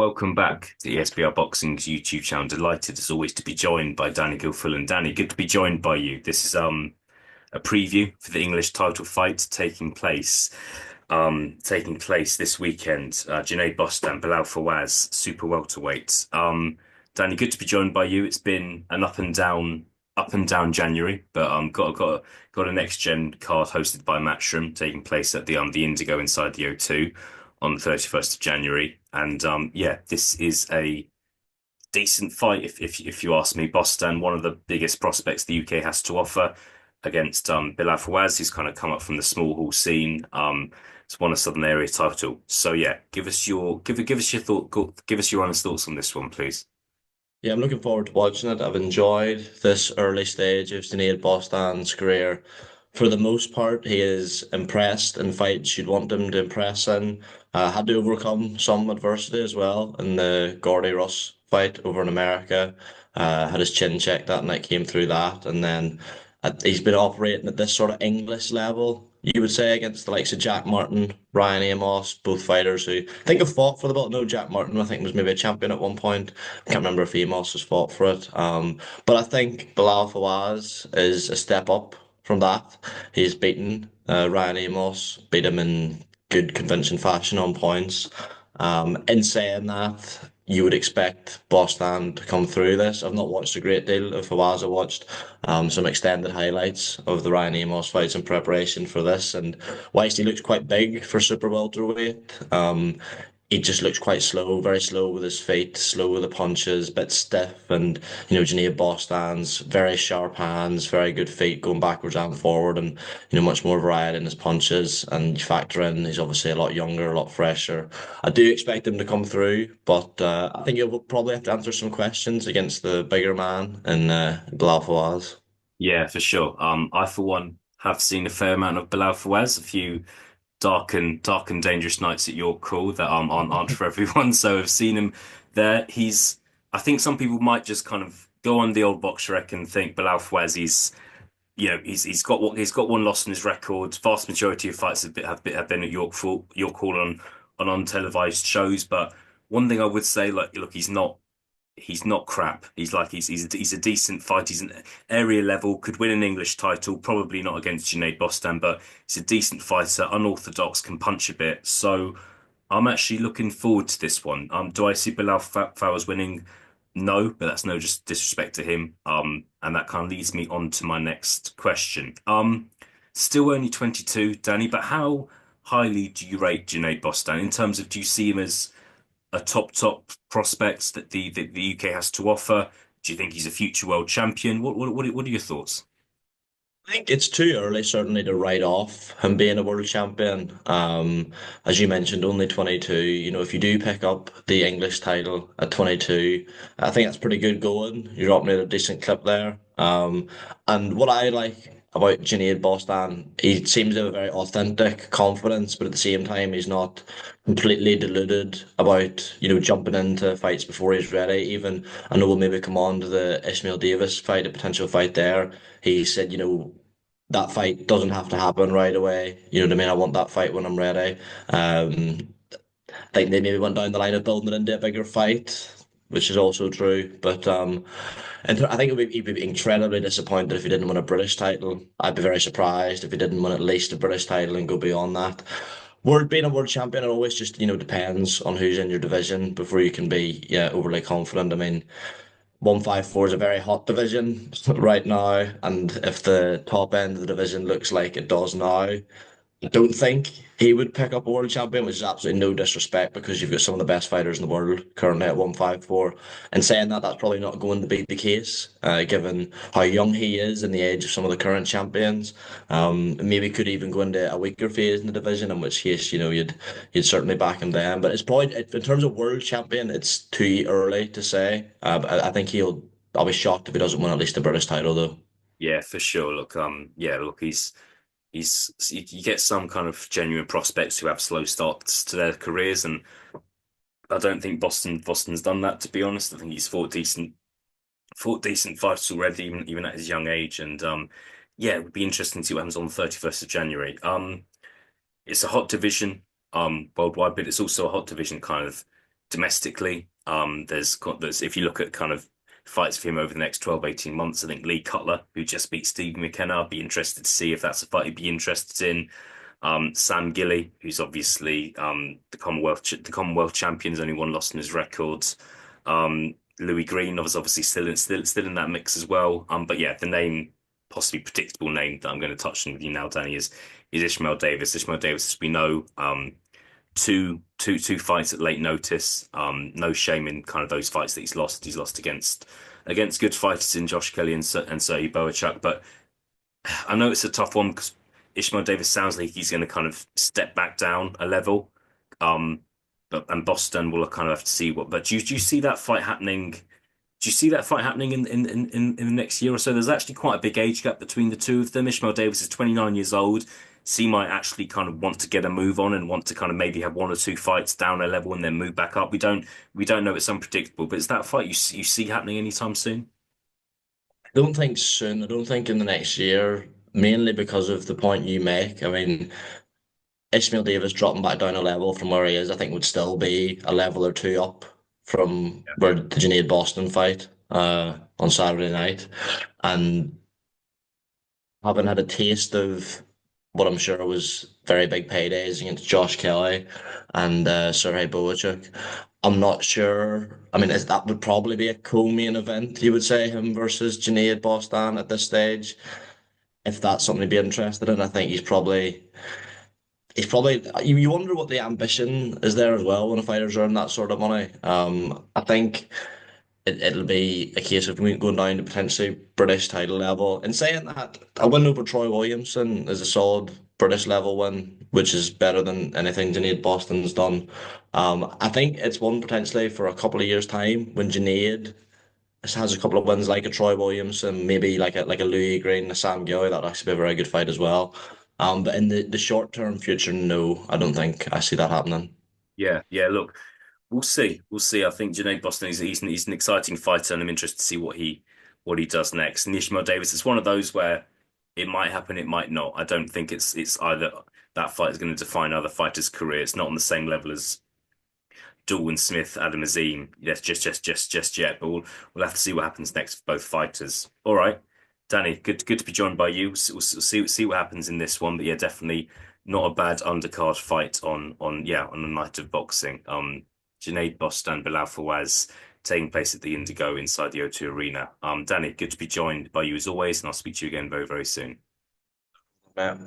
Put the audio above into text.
welcome back to the ESBR Boxing's YouTube channel. Delighted as always to be joined by Danny Gilfil. And Danny, good to be joined by you. This is a preview for the English title fight taking place this weekend. Junaid Bostan, Bilal Fawaz, super welterweight. Danny, good to be joined by you. It's been an up and down January, but got a next gen card hosted by Matchroom taking place at the Indigo inside the O2 on the 31st of January. And yeah, this is a decent fight if you ask me. Bostan, one of the biggest prospects the UK has to offer, against Bilal Fawaz, who's kind of come up from the small hall scene. It's won a Southern Area title. So yeah, give us your honest thoughts on this one, please. Yeah, I'm looking forward to watching it. I've enjoyed this early stage of Junaid Bostan's career. For the most part, he is impressed in fights you'd want him to impress in. Had to overcome some adversity as well in the Gordy Russ fight over in America. Had his chin checked that night, came through that, and then he's been operating at this sort of English level, you would say, against the likes of Jack Martin, Ryan Amos, both fighters who I think have fought for the belt. No, Jack Martin, I think, was maybe a champion at one point. I can't remember if Amos has fought for it. But I think Bilal Fawaz is a step up from that. He's beaten Ryan Amos, beat him in good convincing fashion on points. In saying that, you would expect Bostan to come through this. I've not watched a great deal of Fawaz. I watched some extended highlights of the Ryan Amos fights in preparation for this, and whilst he looks quite big for super welterweight, he just looks quite slow, very slow with his feet, slow with the punches, bit stiff. And, Junaid Bostan's very sharp hands, very good feet going backwards and forward, and, much more variety in his punches. And you factor in, he's obviously a lot younger, a lot fresher. I do expect him to come through, but I think he'll probably have to answer some questions against the bigger man in Bilal Fawaz. Yeah, for sure. I for one have seen a fair amount of Bilal Fawaz, a few dark and dangerous nights at York Hall that aren't for everyone. So I've seen him there. I think some people might just kind of go on the old box rec and think Bilal Fawaz, he's got one loss in his record. Vast majority of fights have been at York Hall on untelevised shows. But one thing I would say, like, look, he's not crap. He's a decent fight. He's an area level, could win an English title, probably not against Junaid Bostan, but he's a decent fighter, unorthodox, can punch a bit. So I'm actually looking forward to this one. Do I see Bilal Fawaz winning? No, but that's no just disrespect to him. And that kind of leads me on to my next question. Still only 22, Danny, but how highly do you rate Junaid Bostan in terms of, do you see him as a top prospect that the UK has to offer? Do you think he's a future world champion? What are your thoughts? I think it's too early, certainly, to write off him being a world champion. As you mentioned, only 22. If you do pick up the English title at 22, I think that's pretty good going. You're up near a decent clip there. And what I like about Junaid Bostan, he seems to have a very authentic confidence, but at the same time, he's not completely deluded about, jumping into fights before he's ready. Even, I know we'll maybe come on to the Ismail Davis fight, a potential fight there. He said, that fight doesn't have to happen right away. You know what I mean? I want that fight when I'm ready. I think they maybe went down the line of building it into a bigger fight, which is also true. But and I think he'd be incredibly disappointed if he didn't win a British title. I'd be very surprised if he didn't win at least a British title and go beyond that. Being a world champion, it always just, depends on who's in your division before you can be, yeah, overly confident. I mean, 154 is a very hot division right now, and if the top end of the division looks like it does now, I don't think he would pick up a world champion, which is absolutely no disrespect because you've got some of the best fighters in the world currently at 154. And saying that, that's probably not going to be the case, given how young he is and the age of some of the current champions. Maybe could even go into a weaker phase in the division, in which case, you'd certainly back him then. But it's probably in terms of world champion, it's too early to say. But I think I'll be shocked if he doesn't win at least the British title, though. Yeah, for sure. Look, yeah, look, you get some kind of genuine prospects who have slow starts to their careers, and I don't think Boston's done that, to be honest. I think he's fought decent fights already, even at his young age, and yeah, it would be interesting to see what happens on the 31st of January. It's a hot division worldwide, but it's also a hot division kind of domestically. There's if you look at kind of fights for him over the next 12, 18 months, I think Lee Cutler, who just beat Steve McKenna, I'd be interested to see if that's a fight he'd be interested in. Sam Gilly, who's obviously the Commonwealth champion, has only one loss in his records. Louis Green was obviously still in that mix as well. But yeah, the name, possibly predictable name that I'm going to touch on with you now, Danny, is Ishmael Davis. Ishmael Davis, as we know, two fights at late notice. No shame in kind of those fights that he's lost. He's lost against good fighters in Josh Kelly and Sergey Boachuk. But I know it's a tough one because Ishmael Davis sounds like he's going to kind of step back down a level. Um, and Boston will kind of have to see what. But do you see that fight happening? Do you see that fight happening in the next year or so? There's actually quite a big age gap between the two of them. Ishmael Davis is 29 years old. So he might actually kind of want to get a move on and want to kind of maybe have one or two fights down a level and then move back up. We don't know. It's unpredictable. But is that fight you see happening anytime soon? I don't think soon. I don't think in the next year, mainly because of the point you make. I mean, Ishmael Davis dropping back down a level from where he is, I think would still be a level or two up from Yeah. where the Junaid Boston fight on Saturday night. And having had a taste of what I'm sure was very big paydays against Josh Kelly and Sergey Boachuk, I'm not sure. I mean, that would probably be a co-main event, you would say, him versus Junaid Bostan at this stage. If that's something to be interested in, I think he's probably you wonder what the ambition is there as well when a fighter's earning that sort of money. I think it'll be a case of going down to potentially British title level. In saying that, a win over Troy Williamson is a solid British level win, which is better than anything Junaid Boston's done. I think it's one potentially for a couple of years' time when Junaid has a couple of wins like a Troy Williamson, maybe like a Louis Green, a Sam Gilly. That'd actually be a very good fight as well. But in the short term future, no, I don't think I see that happening. Yeah, yeah. Look, we'll see. We'll see. I think Junaid Boston he's an exciting fighter, and I'm interested to see what he does next. And Ishmael Davis is one of those where it might happen, it might not. I don't think it's either that fight is going to define other fighters' career. It's not on the same level as Dawn Smith, Adam Azim. Yes, just yet. But we'll have to see what happens next for both fighters. All right, Danny, good to be joined by you. We'll see what happens in this one. But yeah, definitely not a bad undercard fight on a night of boxing. Junaid Bostan, Bilal Fawaz taking place at the Indigo inside the O2 Arena. Danny, good to be joined by you as always, and I'll speak to you again very, very soon. Yeah.